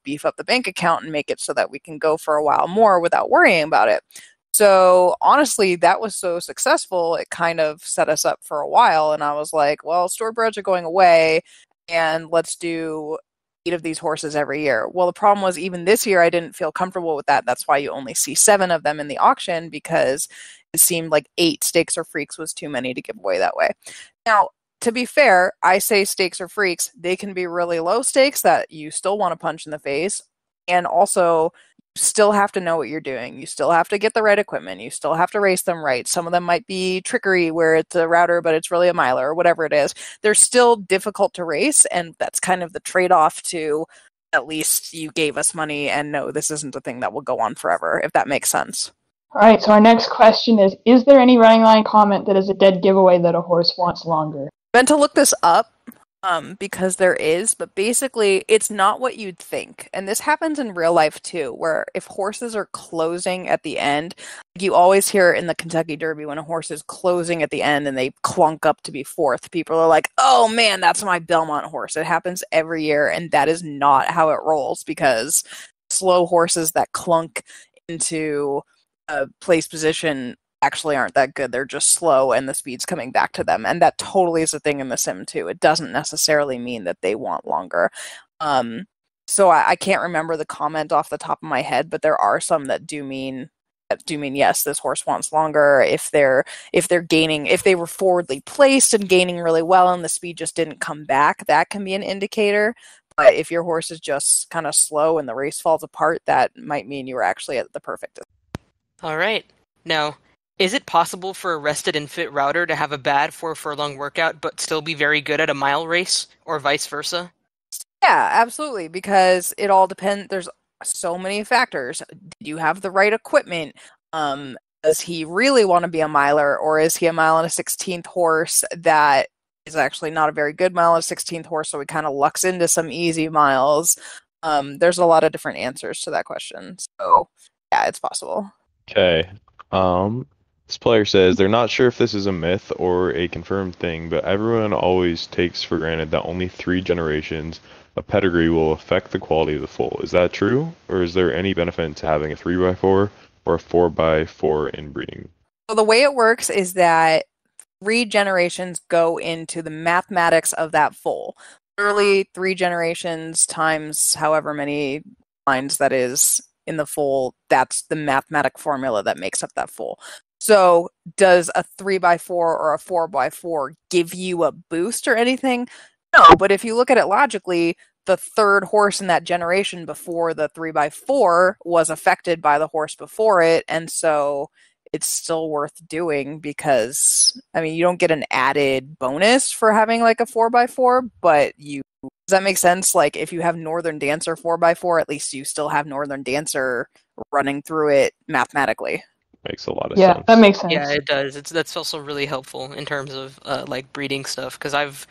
beef up the bank account and make it so that we can go for a while more without worrying about it. So honestly, that was so successful, it kind of set us up for a while. And I was like, well, store breads are going away, and let's do 8 of these horses every year. Well, the problem was even this year, I didn't feel comfortable with that. That's why you only see 7 of them in the auction, because it seemed like 8 stakes or freaks was too many to give away that way. Now, to be fair, I say stakes or freaks, they can be really low stakes that you still want to punch in the face. And also, you still have to know what you're doing. You still have to get the right equipment. You still have to race them right. Some of them might be trickery where it's a router, but it's really a miler or whatever it is. They're still difficult to race, and that's kind of the trade-off to at least you gave us money and no, this isn't a thing that will go on forever, if that makes sense. All right, so our next question is there any running line comment that is a dead giveaway that a horse wants longer? I meant to look this up because there is, but basically it's not what you'd think. And this happens in real life too, where if horses are closing at the end, you always hear in the Kentucky Derby when a horse is closing at the end and they clunk up to be 4th, people are like, oh man, that's my Belmont horse. It happens every year, and that is not how it rolls, because slow horses that clunk into a place position actually aren't that good. They're just slow and the speed's coming back to them. And that totally is a thing in the sim too. It doesn't necessarily mean that they want longer. So I can't remember the comment off the top of my head, but there are some that do mean yes, this horse wants longer. If they're gaining, if they were forwardly placed and gaining really well and the speed just didn't come back, that can be an indicator. But if your horse is just kind of slow and the race falls apart, that might mean you were actually at the perfect. All right. Now, is it possible for a rested and fit router to have a bad 4 furlong workout but still be very good at a mile race, or vice versa? Yeah, absolutely, because it all depends. There's so many factors. Did you have the right equipment? Does he really want to be a miler, or is he a mile and a 16th horse that is actually not a very good mile and a 16th horse, so he kind of lucks into some easy miles? There's a lot of different answers to that question. So, yeah, it's possible. Okay. This player says they're not sure if this is a myth or a confirmed thing, but everyone always takes for granted that only 3 generations of pedigree will affect the quality of the foal. Is that true? Or is there any benefit to having a 3x4 or a 4x4 inbreeding? So the way it works is that 3 generations go into the mathematics of that foal. Literally 3 generations times however many lines that is in the foal, that's the mathematic formula that makes up that foal. So does a 3x4 or a 4x4 give you a boost or anything? No, but if you look at it logically, the 3rd horse in that generation before the 3x4 was affected by the horse before it, and so it's still worth doing because, I mean, you don't get an added bonus for having like a 4x4, but does that make sense? Like if you have Northern Dancer 4x4, at least you still have Northern Dancer running through it mathematically. Makes a lot of Yeah, sense. that makes sense. Yeah, it does. That's also really helpful in terms of like breeding stuff, because I've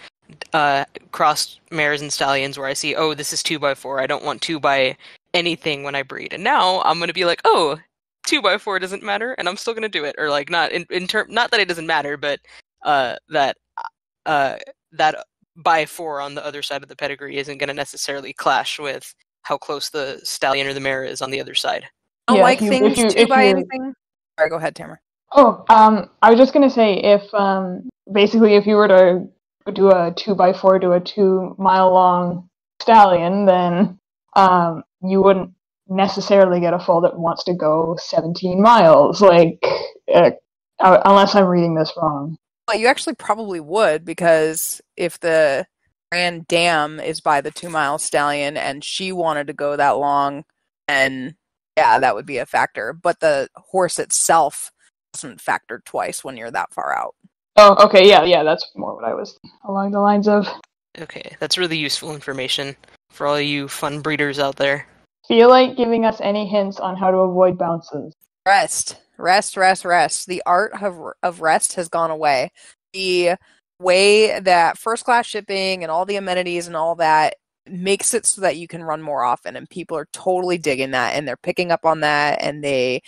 crossed mares and stallions where I see, oh, this is 2x4. I don't want 2 by anything when I breed, and now I'm gonna be like, oh, 2x4 doesn't matter, and I'm still gonna do it, or like not not that it doesn't matter, but that by 4 on the other side of the pedigree isn't gonna necessarily clash with how close the stallion or the mare is on the other side. I don't Yeah, like if things you- 2 if by you- anything. All right, go ahead, Tamara. Oh, I was just gonna say if basically if you were to do a 2x4 to a 2 mile long stallion, then you wouldn't necessarily get a foal that wants to go 17 miles, unless I'm reading this wrong. Well, you actually probably would, because if the Grand Dam is by the 2-mile stallion and she wanted to go that long, then yeah, that would be a factor. But the horse itself doesn't factor twice when you're that far out. Oh, okay, yeah, that's more what I was along the lines of. Okay, that's really useful information for all you fun breeders out there. Feel like giving us any hints on how to avoid bounces? Rest. The art of rest has gone away. The way that first class shipping and all the amenities and all that makes it so that you can run more often, and people are totally digging that, and they're picking up on that, and they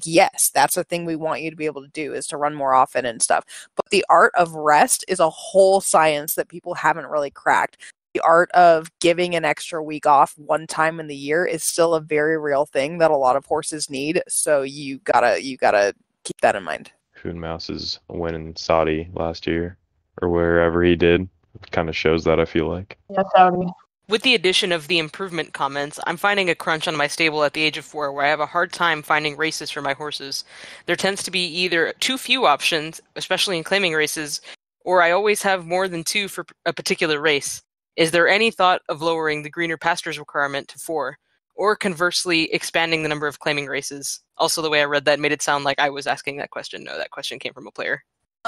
yes, that's the thing we want you to be able to do, is to run more often and stuff. But the art of rest is a whole science that people haven't really cracked. The art of giving an extra week off one time in the year is still a very real thing that a lot of horses need. So you gotta keep that in mind. Food Mouse's win in Saudi last year, or wherever he did, kind of shows that, I feel like. Yeah, Saudi. With the addition of the improvement comments, I'm finding a crunch on my stable at the age of 4 where I have a hard time finding races for my horses. There tends to be either too few options, especially in claiming races, or I always have more than 2 for a particular race. Is there any thought of lowering the greener pastures requirement to 4, or conversely expanding the number of claiming races? Also, the way I read that made it sound like I was asking that question. No, that question came from a player.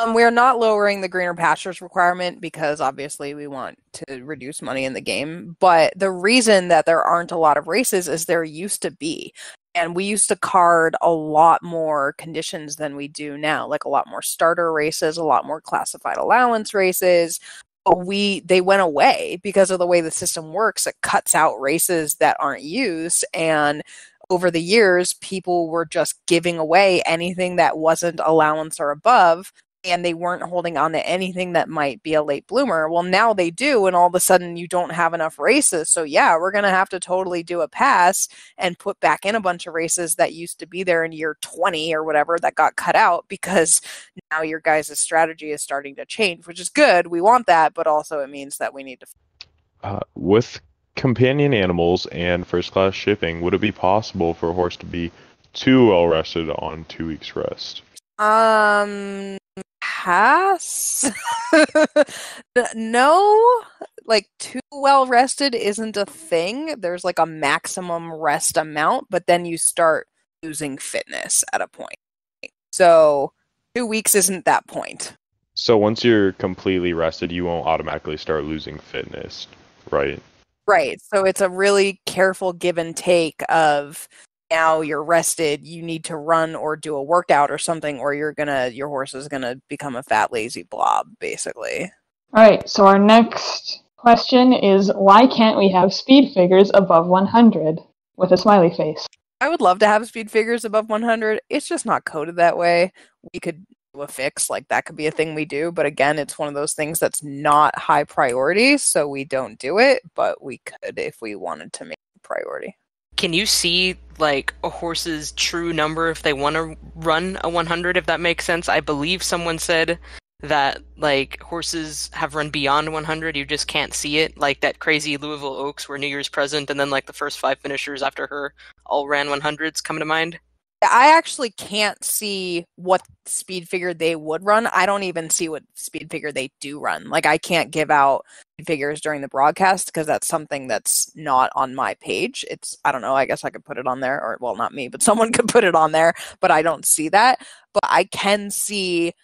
We're not lowering the greener pastures requirement because obviously we want to reduce money in the game. But the reason that there aren't a lot of races is there used to be. And we used to card a lot more conditions than we do now, like a lot more starter races, a lot more classified allowance races. But they went away because of the way the system works. It cuts out races that aren't used, and over the years, people were just giving away anything that wasn't allowance or above, and they weren't holding on to anything that might be a late bloomer. Well, now they do, and all of a sudden you don't have enough races. So yeah, we're going to have to totally do a pass and put back in a bunch of races that used to be there in year 20 or whatever that got cut out, because now your guys' strategy is starting to change, which is good. We want that, but also it means that we need to... With companion animals and first-class shipping, would it be possible for a horse to be too well rested on 2 weeks rest? Pass? No, like too well rested isn't a thing. There's like a maximum rest amount, but then you start losing fitness at a point. So 2 weeks isn't that point. So once you're completely rested, you won't automatically start losing fitness, right? Right. So it's a really careful give and take of, now you're rested, you need to run or do a workout or something, or your horse is gonna become a fat, lazy blob, basically. Alright, so our next question is, why can't we have speed figures above 100? With a smiley face. I would love to have speed figures above 100. It's just not coded that way. We could do a fix, like that could be a thing we do, but again, it's one of those things that's not high priority, so we don't do it, but we could if we wanted to make it a priority. Can you see, like, a horse's true number if they want to run a 100, if that makes sense? I believe someone said that, like, horses have run beyond 100, you just can't see it. Like that crazy Louisville Oaks where New Year's present, and then, like, the first 5 finishers after her all ran 100s come to mind. I actually can't see what speed figure they would run. I don't even see what speed figure they do run. Like, I can't give out speed figures during the broadcast because that's something that's not on my page. I don't know, I guess I could put it on there, or, well, not me, but someone could put it on there, but I don't see that. But I can see,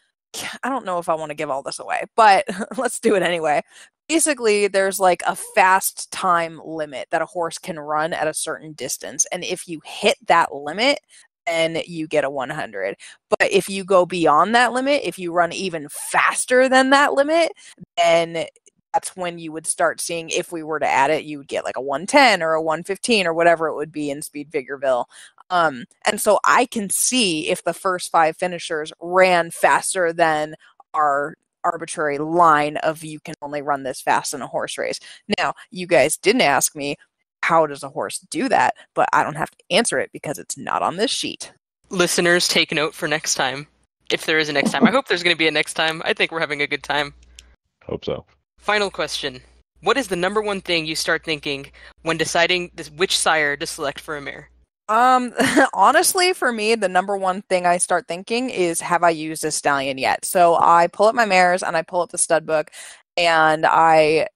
I don't know if I want to give all this away, but let's do it anyway. Basically, there's like a fast time limit that a horse can run at a certain distance. And if you hit that limit, then you get a 100. But if you go beyond that limit, if you run even faster than that limit, then that's when you would start seeing, if we were to add it, you would get like a 110 or a 115 or whatever it would be in Speed Figureville. And so I can see if the first 5 finishers ran faster than our arbitrary line of you can only run this fast in a horse race. Now, you guys didn't ask me, how does a horse do that? But I don't have to answer it because it's not on this sheet. Listeners, take note for next time. If there is a next time. I hope there's going to be a next time. I think we're having a good time. Hope so. Final question. what is the number one thing you start thinking when deciding which sire to select for a mare? Honestly, for me, the number one thing I start thinking is, have I used this stallion yet? So I pull up my mares and I pull up the stud book, and I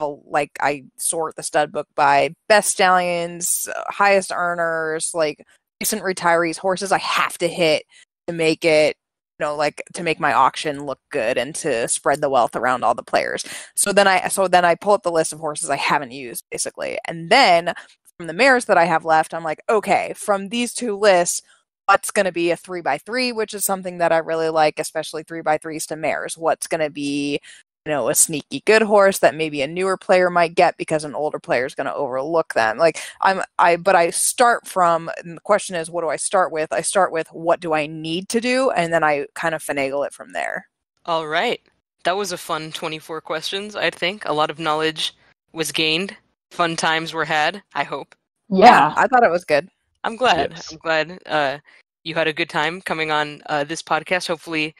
I sort the stud book by best stallions, highest earners, like recent retirees, horses I have to hit to make it, to make my auction look good and to spread the wealth around all the players. So then I pull up the list of horses I haven't used, basically. And then from the mares that I have left, I'm like, okay, from these two lists, what's going to be a 3x3, which is something that I really like, especially 3x3s to mares. What's going to be, a sneaky good horse that maybe a newer player might get because an older player is going to overlook them. But I start from, and the question is, what do I start with? I start with, what do I need to do? And then I kind of finagle it from there. All right. That was a fun 24 questions, I think. A lot of knowledge was gained. Fun times were had, I hope. Yeah. I thought it was good. I'm glad. Yes. I'm glad you had a good time coming on this podcast. Hopefully,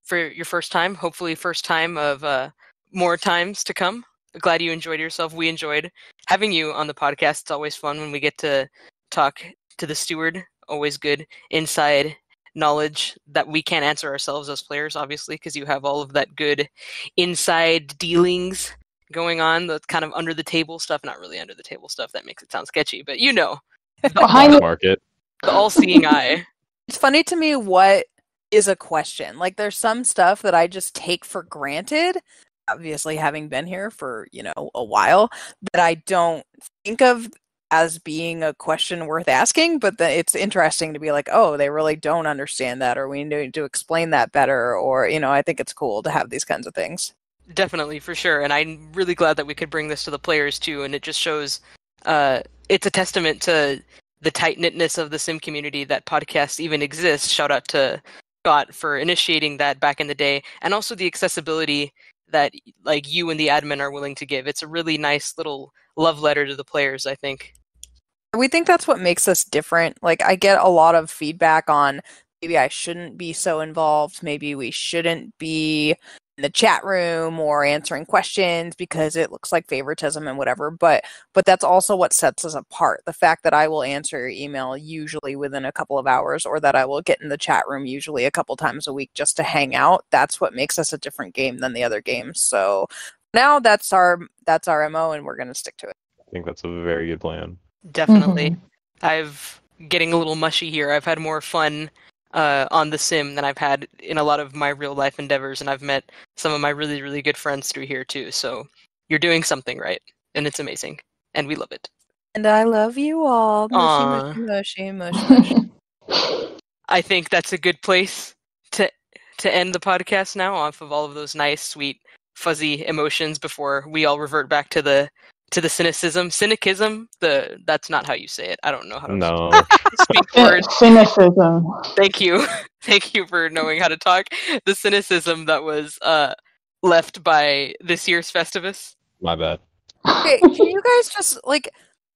for your first time. Hopefully, first time of more times to come. Glad you enjoyed yourself. We enjoyed having you on the podcast. It's always fun when we get to talk to the steward. Always good inside knowledge that we can't answer ourselves as players, obviously, because you have all of that good inside dealings going on, the kind of under the table stuff. Not really under the table stuff. That makes it sound sketchy, but Behind the market. The all-seeing eye. It's funny to me what is a question. Like, there's some stuff that I just take for granted, obviously having been here for, a while, that I don't think of as being a question worth asking, but it's interesting to be like, oh, they really don't understand that, or we need to explain that better, or, I think it's cool to have these kinds of things. Definitely, for sure. And I'm really glad that we could bring this to the players, too, and it just shows it's a testament to the tight-knitness of the sim community that podcasts even exist. Shout out to Scott for initiating that back in the day, and also the accessibility that you and the admin are willing to give. It's a really nice little love letter to the players, I think. We think that's what makes us different. I get a lot of feedback on maybe I shouldn't be so involved, maybe we shouldn't be in the chat room or answering questions because it looks like favoritism and whatever, but that's also what sets us apart. The fact that I will answer your email usually within a couple of hours, or that I will get in the chat room usually a couple times a week just to hang out, that's what makes us a different game than the other games. So now that's our MO, and we're going to stick to it. I think that's a very good plan. Definitely. I've getting a little mushy here. I've had more fun on the sim than I've had in a lot of my real life endeavors, and I've met some of my really, really good friends through here too. So you're doing something right, and it's amazing, and we love it. And I love you all. Mushy, mushy, mushy, mushy, mushy. I think that's a good place to end the podcast now, off of all of those nice, sweet, fuzzy emotions before we all revert back to the cynicism. That's not how you say it. I don't know how to speak words. Cynicism. Thank you for knowing how to talk. The cynicism that was left by this year's Festivus. My bad. Okay, can you guys just, when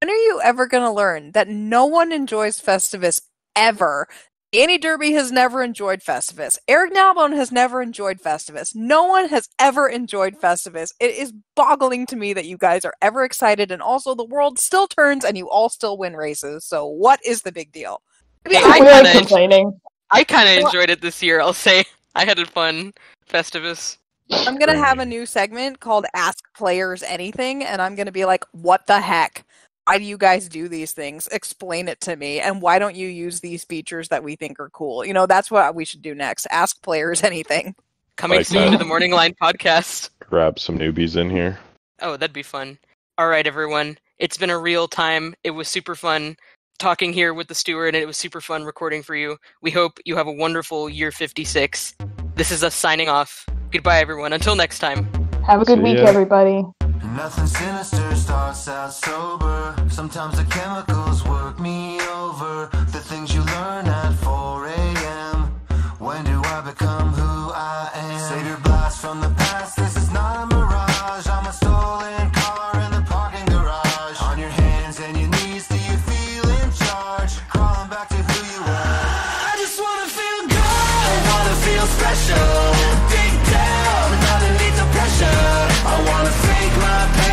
are you ever going to learn that no one enjoys Festivus ever? Annie Derby has never enjoyed Festivus. Eric Nalbone has never enjoyed Festivus. No one has ever enjoyed Festivus. It is boggling to me that you guys are ever excited, and also the world still turns and you all still win races. So what is the big deal? I complaining. I kind of enjoyed it this year, I'll say. I had a fun Festivus. I'm going to have a new segment called Ask Players Anything, and I'm going to be like, what the heck? Why do you guys do these things? Explain it to me. And why don't you use these features that we think are cool? That's what we should do next. Ask players anything. Coming soon to the Morning Line podcast. Grab some newbies in here. Oh, that'd be fun. All right, everyone. It's been a real time. It was super fun talking here with the steward, and it was super fun recording for you. We hope you have a wonderful year 56. This is us signing off. Goodbye, everyone. Until next time. Have a good week, everybody. Nothing sinister starts out sober. Sometimes the chemicals work me over. The things you learn at 4 a.m. When do I become who I am? Save your blast from the past. This is not a mirage. I'm a stolen car in the parking garage. On your hands and your knees, do you feel in charge? Crawling back to who you are. I just wanna feel good. I wanna feel special. Dig down, underneath the pressure. I wanna fake my pain.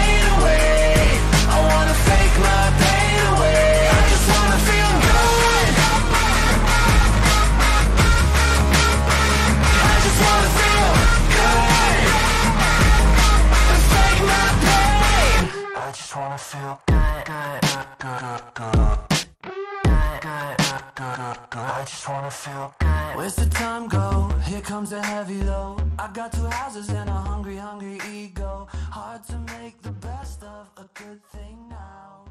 I just wanna feel good. Where's the time go? Here comes the heavy load. I got 2 houses and a hungry ego. Hard to make the best of a good thing now.